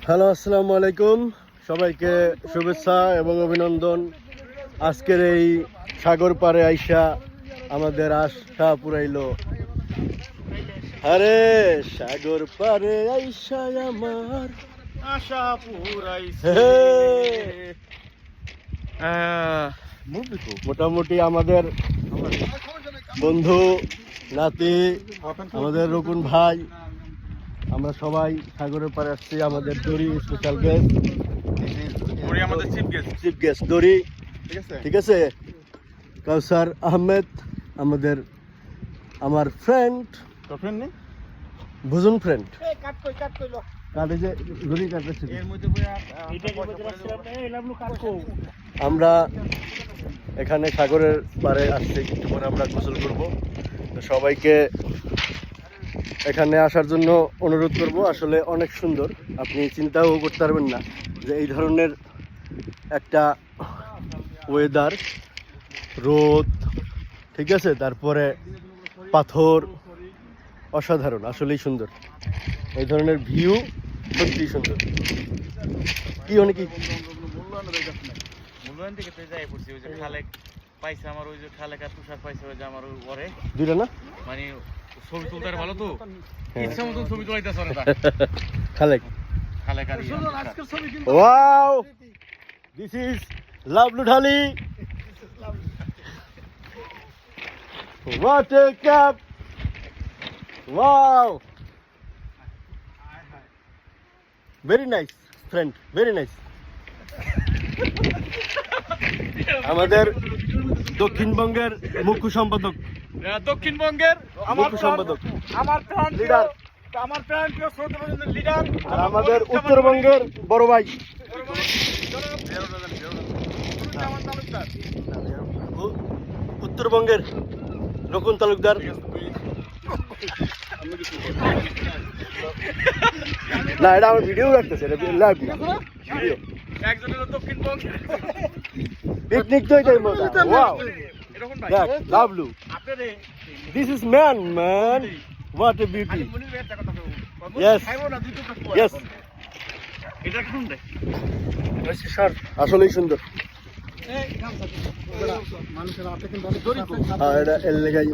Hello, আসসালামু আলাইকুম। সবাইকে শুভেচ্ছা এবং অভিনন্দন। আজকের এই সাগর পাড়ে আইসা আমাদের আশা পুরাইলো। আরে সাগর পাড়ে আইসা আমার আশা পুরাইছে। মোটামুটি আমাদের বন্ধু নাতি, আমাদের রকুন ভাই, আমরা সবাই সাগরের পাড়ে আসছি। আমাদের দড়ি স্পেশাল গেস্ট, আমাদের চিফ গেস্ট দড়ি, ঠিক আছে। ঠিক আছে। কাউসার আহমেদ আমার ফ্রেন্ড, তোর নেই বুঝুন ফ্রেন্ড। কাট কই কাটে যে দড়ি কাটতেছে। এর মধ্যে আমরা এখানে সাগরের পাড়ে আসছি, একটু পরে আমরা গোসল করব। তো সবাইকে এখানে আসার জন্য অনুরোধ করব। আসলে অনেক সুন্দর, আপনি চিন্তাও করতে পারবেন না যে এই ধরনের একটা ওয়েদার, রোদ, ঠিক আছে, তারপরে পাথর, অসাধারণ, আসলেই সুন্দর। এই ধরনের ভিউ সত্যিই সুন্দর। কি অনেক মূল্যায়ন থেকে তো যাই পড়ছি, ওই যে খালেক পাইছে আমার, ওই যে খালেক আর তুষার পাইছে, ওই যে আমার ওরে দুইটা না, মানে ছবি তুলতে ভালো তো, হ্যাঁ। ইচ্ছা মতন ছবি তোলাইতেছে ওরা। খালেক। খালেক আর Wow, this is Lavludhali. What a cup! Wow, very nice friend, very nice. আমাদের দক্ষিণবঙ্গের মুখ্য সম্পাদক, দক্ষিণবঙ্গের মুখ্য সম্পাদক, আমার প্রাণ লিডার, আমার প্রাণ প্রিয় শ্রোতাবন্ধুদের লিডার, আর আমাদের উত্তরবঙ্গের বড় ভাই, উত্তরবঙ্গের রকুন তালুকদার। না, এটা আমার ভিডিও রাখতেছে, এটা লাইভ না, ভিডিও। একজন হলো দক্ষিণবঙ্গের পিকনিক তো এটাই মজা। ওয়াও, এরকম ভাই দেখ লাভলু, আপনারে this is man, what a beauty. Monir ভাই একটা কথা বলবো। Yes. খাইবো না, দুটো কাজ ইয়েস, এটা কোন রে? আসলেই সুন্দর। এই গামছা মানুষের হাতে কিন্তু এটা এর লেগাই